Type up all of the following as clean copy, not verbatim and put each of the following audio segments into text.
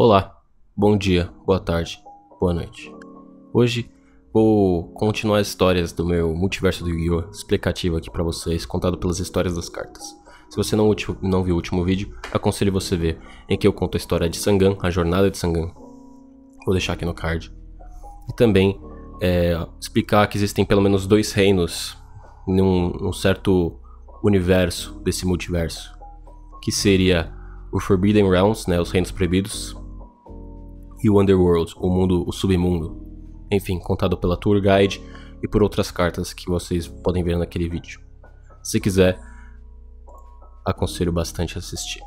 Olá, bom dia, boa tarde, boa noite. Hoje vou continuar as histórias do meu multiverso do Yu-Gi-Oh! Explicativo aqui pra vocês, contado pelas histórias das cartas. Se você não viu o último vídeo, aconselho você ver, em que eu conto a história de Sangan, a jornada de Sangan. Vou deixar aqui no card. E também explicar que existem pelo menos 2 reinos num certo universo desse multiverso, que seria o Forbidden Realms, né, os reinos proibidos, e o Underworld, o submundo. Enfim, contado pela Tour Guide e por outras cartas que vocês podem ver naquele vídeo. Se quiser, aconselho bastante a assistir.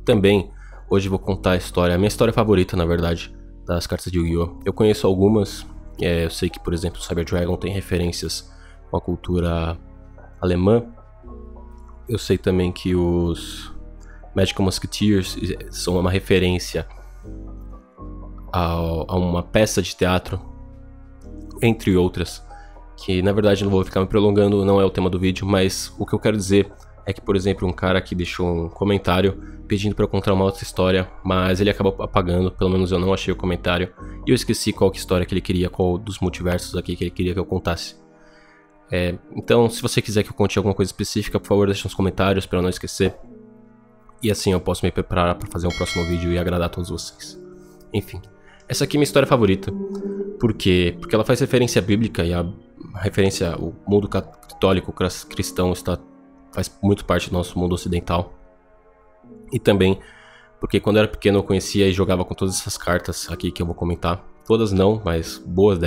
Também, hoje vou contar a minha história favorita, na verdade, das cartas de Yu-Gi-Oh! Eu conheço algumas, eu sei que, por exemplo, Cyber Dragon tem referências com a cultura alemã. Eu sei também que os Magical Musketeers são uma referência a uma peça de teatro, entre outras, que na verdade não vou ficar me prolongando, não é o tema do vídeo, mas o que eu quero dizer é que, por exemplo, um cara aqui deixou um comentário pedindo para eu contar uma outra história, mas ele acabou apagando, pelo menos eu não achei o comentário, e eu esqueci qual que história que ele queria, qual dos multiversos aqui que ele queria que eu contasse. Então, se você quiser que eu conte alguma coisa específica, por favor, deixe nos comentários para eu não esquecer. E assim eu posso me preparar para fazer um próximo vídeo e agradar a todos vocês. Enfim, essa aqui é minha história favorita. Por quê? Porque ela faz referência bíblica e a referência ao mundo católico cristão faz muito parte do nosso mundo ocidental. E também porque quando eu era pequeno eu conhecia e jogava com todas essas cartas aqui que eu vou comentar. Todas não, mas boa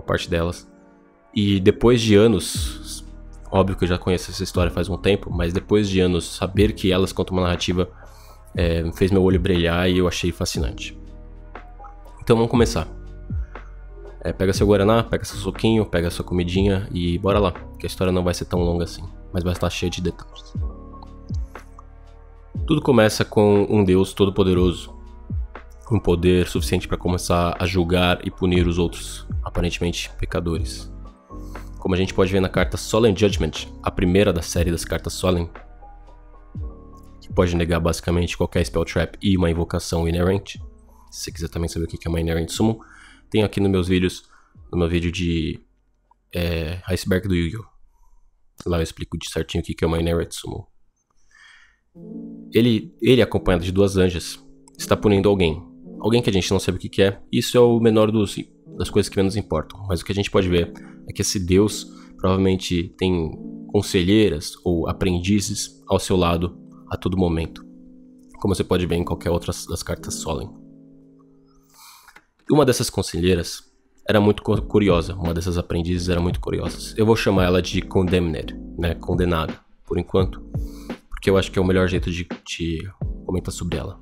parte delas. E depois de anos, óbvio que eu já conheço essa história faz um tempo, mas depois de anos, saber que elas contam uma narrativa fez meu olho brilhar e eu achei fascinante. Então vamos começar. Pega seu guaraná, pega seu suquinho, pega sua comidinha e bora lá, que a história não vai ser tão longa assim, mas vai estar cheia de detalhes. Tudo começa com um Deus todo-poderoso, com poder suficiente para começar a julgar e punir os outros, aparentemente pecadores. Como a gente pode ver na carta Solemn Judgment, a primeira da série das cartas Solemn, que pode negar basicamente qualquer spell trap e uma invocação inerente. Se você quiser também saber o que é uma inerent summon, tem aqui nos meus vídeos, no meu vídeo de Iceberg do Yu-Gi-Oh! Lá eu explico de certinho o que é uma inerent summon. Ele acompanhado de 2 anjas, está punindo alguém que a gente não sabe o que é. Isso é o menor das coisas que menos importam, mas o que a gente pode ver é que esse Deus provavelmente tem conselheiras ou aprendizes ao seu lado a todo momento, como você pode ver em qualquer outra das cartas Solemn. Uma dessas conselheiras era muito curiosa, uma dessas aprendizes era muito curiosa. Eu vou chamar ela de Condemned, né, condenada, por enquanto, porque eu acho que é o melhor jeito de comentar sobre ela.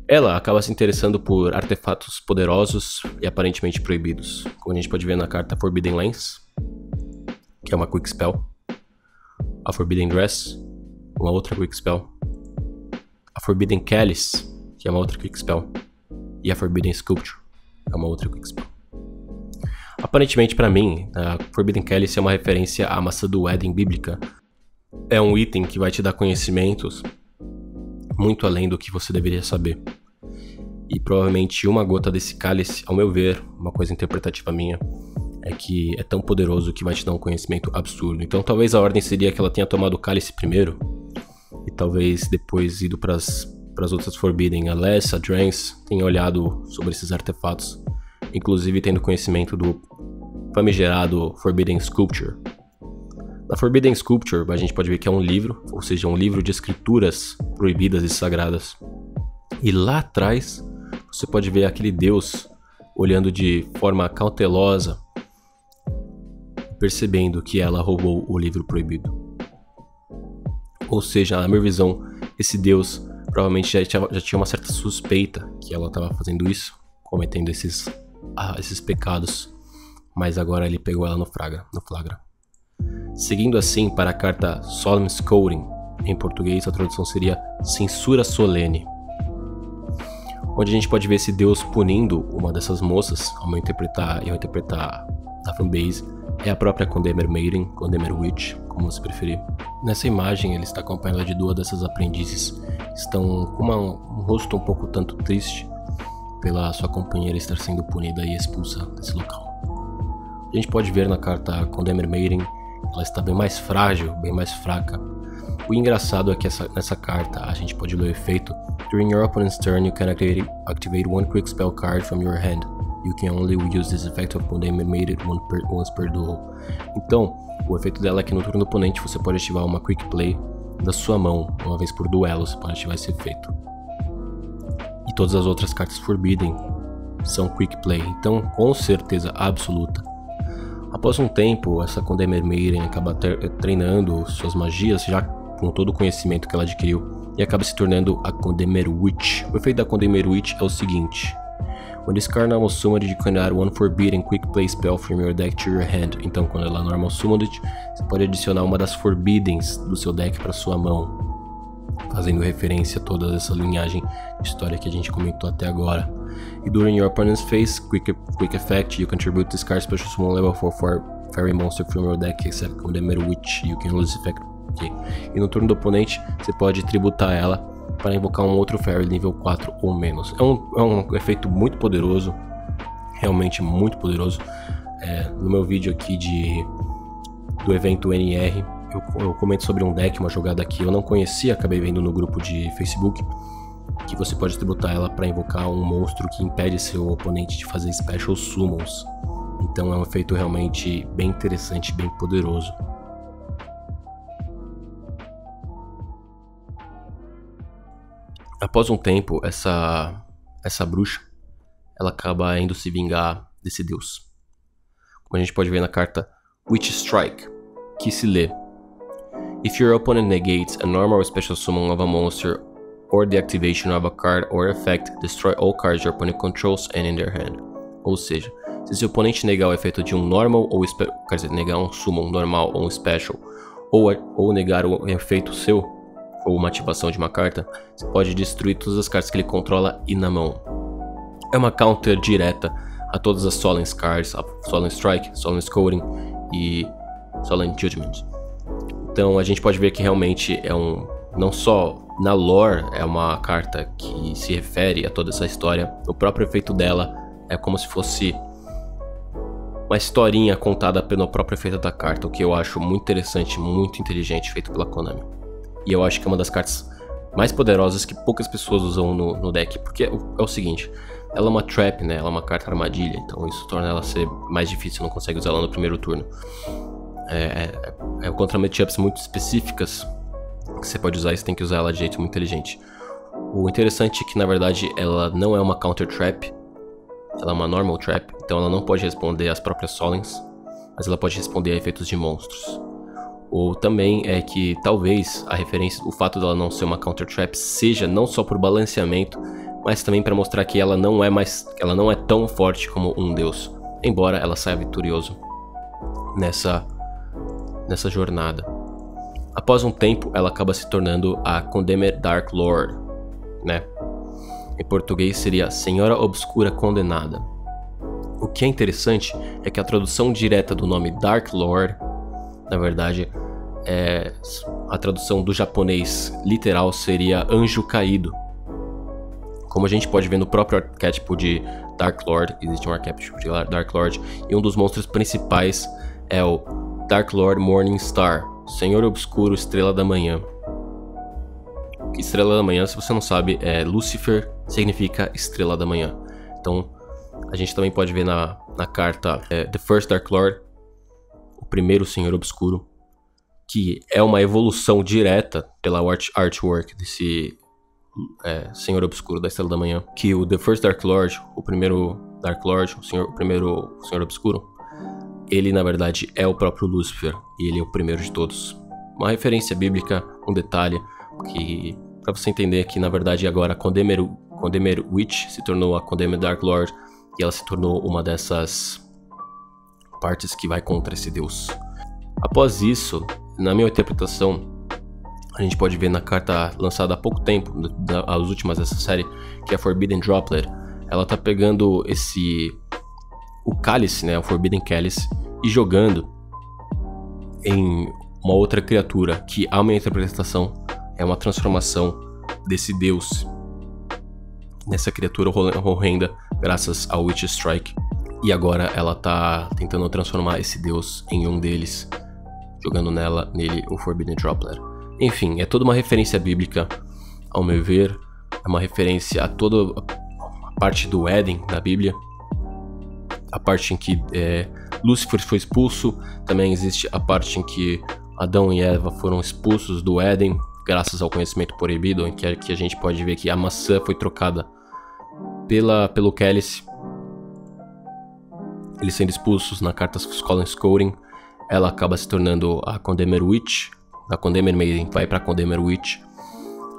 Ela acaba se interessando por artefatos poderosos e aparentemente proibidos, como a gente pode ver na carta Forbidden Lens, que é uma Quick Spell, a Forbidden Dress, uma outra Quick Spell, a Forbidden Chalice, que é uma outra Quick Spell, e a Forbidden Sculpture, que é uma outra Quick Spell. Aparentemente, para mim, a Forbidden Chalice é uma referência à maçã do Éden bíblica. É um item que vai te dar conhecimentos muito além do que você deveria saber. E provavelmente uma gota desse cálice, ao meu ver, uma coisa interpretativa minha, é que é tão poderoso que vai te dar um conhecimento absurdo. Então talvez a ordem seria que ela tenha tomado o cálice primeiro, e talvez depois ido para as outras Forbidden. A Les, a Drance, tenha olhado sobre esses artefatos, inclusive tendo conhecimento do famigerado Forbidden Sculpture. Na Forbidden Sculpture, a gente pode ver que é um livro, ou seja, um livro de escrituras proibidas e sagradas. E lá atrás, você pode ver aquele Deus olhando de forma cautelosa, percebendo que ela roubou o livro proibido. Ou seja, na minha visão, esse Deus provavelmente já tinha uma certa suspeita que ela estava fazendo isso, cometendo esses pecados, mas agora ele pegou ela no flagra. Seguindo assim para a carta Solemn Scolding, em português a tradução seria censura solene, onde a gente pode ver esse Deus punindo uma dessas moças. Ao eu interpretar a fanbase, é a própria Condemned Maiden, Condemned Witch, como você preferir. Nessa imagem ele está acompanhado de 2 dessas aprendizes, que estão com um rosto um pouco tanto triste pela sua companheira estar sendo punida e expulsa desse local. A gente pode ver na carta Condemned Maiden, ela está bem mais frágil, bem mais fraca. O engraçado é que nessa carta a gente pode ler o efeito: During your opponent's turn, you can activate one quick spell card from your hand. You can only use this effect of Condemned Maiden once per duel. Então, o efeito dela é que no turno do oponente você pode ativar uma quick play da sua mão, uma vez por duelo você pode ativar esse efeito. E todas as outras cartas Forbidden são quick play, então com certeza absoluta. Após um tempo, essa Condemned Maiden acaba treinando suas magias, já com todo o conhecimento que ela adquiriu, e acaba se tornando a Condemned Witch. O efeito da Condemned Witch é o seguinte: When this card normal summoned, you can add one Forbidden quick play spell from your deck to your hand. Então, quando ela normal summoned, você pode adicionar uma das Forbiddens do seu deck para sua mão, fazendo referência a toda essa linhagem de história que a gente comentou até agora. E during your opponent's phase, quick effect, you contribute this card special summon level 4 fairy monster from your deck except Condemned Witch. You can lose effect. Okay. E no turno do oponente, você pode tributar ela para invocar um outro fairy nível 4 ou menos. É um efeito muito poderoso, realmente muito poderoso. No meu vídeo aqui do evento NR, eu comento sobre um deck, uma jogada que eu não conhecia, acabei vendo no grupo de Facebook, que você pode tributar ela para invocar um monstro que impede seu oponente de fazer special summons. Então é um efeito realmente bem interessante, bem poderoso. Após um tempo, essa bruxa, ela acaba indo se vingar desse deus. Como a gente pode ver na carta Witch Strike, que se lê: If your opponent negates a normal or special summon of a monster or the activation of a card or effect, destroy all cards your opponent controls and in their hand. Ou seja, se seu oponente negar o efeito de um normal ou quer dizer, negar um summon normal ou um special, ou negar o efeito seu, ou uma ativação de uma carta, você pode destruir todas as cartas que ele controla e na mão. É uma counter direta a todas as Solemn cards, a Solemn Strike, Solemn Scolding e Solemn Judgment. Então a gente pode ver que realmente não só na lore é uma carta que se refere a toda essa história, o próprio efeito dela é como se fosse uma historinha contada pelo próprio efeito da carta, o que eu acho muito interessante, muito inteligente, feito pela Konami. E eu acho que é uma das cartas mais poderosas que poucas pessoas usam no deck, porque é o seguinte: ela é uma trap, né? Ela é uma carta armadilha, então isso torna ela ser mais difícil, não consegue usar ela no primeiro turno. Contra matchups muito específicas que você pode usar, e você tem que usar ela de jeito muito inteligente. O interessante é que na verdade ela não é uma counter trap, ela é uma normal trap, então ela não pode responder às próprias Solemns, mas ela pode responder a efeitos de monstros. Ou também é que talvez a referência, o fato dela não ser uma counter trap seja não só por balanceamento, mas também para mostrar que ela não é tão forte como um deus, embora ela saia vitorioso nessa jornada. Após um tempo, ela acaba se tornando a Condemned Dark Lord, né? Em português seria Senhora Obscura Condenada. O que é interessante é que a tradução direta do nome Dark Lord, na verdade, a tradução do japonês literal seria Anjo Caído. Como a gente pode ver no próprio arquétipo de Dark Lord, existe um arquétipo de Dark Lord, e um dos monstros principais é o Dark Lord Morning Star, Senhor Obscuro Estrela da Manhã. Estrela da Manhã, se você não sabe, Lucifer significa Estrela da Manhã. Então, a gente também pode ver na carta The First Dark Lord, o primeiro Senhor Obscuro, que é uma evolução direta pela artwork desse Senhor Obscuro da Estrela da Manhã. Que o The First Dark Lord, o primeiro Dark Lord, o primeiro Senhor Obscuro, ele na verdade é o próprio Lúcifer, e ele é o primeiro de todos. Uma referência bíblica, um detalhe, que para você entender que na verdade agora a Condemned Witch se tornou a Condemned Dark Lord, e ela se tornou uma dessas partes que vai contra esse deus. Após isso, na minha interpretação, a gente pode ver na carta lançada há pouco tempo, as últimas dessa série, que é a Forbidden Droplet. Ela tá pegando o cálice, né, o Forbidden Cálice, e jogando em uma outra criatura, que a minha interpretação é uma transformação desse deus, nessa criatura horrenda, graças ao Witch Strike. E agora ela tá tentando transformar esse deus em um deles, jogando nele o Forbidden Droplet. Enfim, é toda uma referência bíblica, ao meu ver. É uma referência a toda a parte do Éden da Bíblia, a parte em que Lúcifer foi expulso. Também existe a parte em que Adão e Eva foram expulsos do Éden, graças ao conhecimento proibido, em que a gente pode ver que a maçã foi trocada pelo cálice. Eles sendo expulsos na carta Scholar Scouting, ela acaba se tornando a Condemned Witch. A Condemned Maiden vai para a Condemned Witch.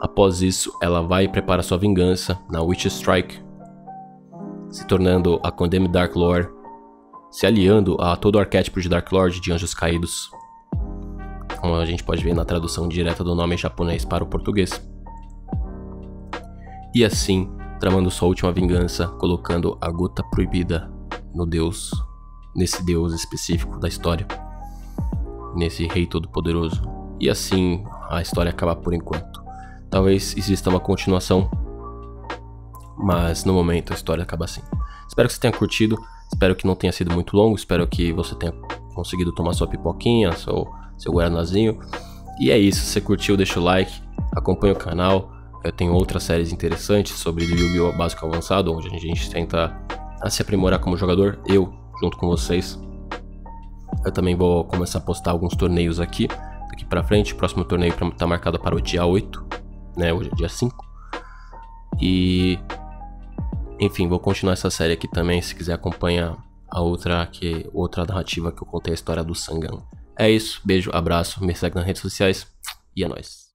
Após isso, ela vai e prepara sua vingança na Witch Strike, se tornando a Condemned Dark Lord, se aliando a todo o arquétipo de Dark Lord, de anjos caídos, como a gente pode ver na tradução direta do nome japonês para o português. E assim, tramando sua última vingança, colocando a gota proibida no deus, nesse deus específico da história, nesse rei todo-poderoso. E assim a história acaba por enquanto. Talvez exista uma continuação, mas no momento a história acaba assim. Espero que você tenha curtido, espero que não tenha sido muito longo, espero que você tenha conseguido tomar sua pipoquinha, seu guaranazinho. E é isso, se você curtiu, deixa o like, acompanha o canal. Eu tenho outras séries interessantes sobre Yu-Gi-Oh! Básico Avançado, onde a gente tenta se aprimorar como jogador, eu junto com vocês. Eu também vou começar a postar alguns torneios aqui, daqui pra frente. O próximo torneio tá marcado para o dia 8, né? Hoje é dia 5. E enfim, vou continuar essa série aqui também, se quiser acompanhar a outra narrativa que eu contei, a história do Sangan. É isso, beijo, abraço, me segue nas redes sociais e é nóis.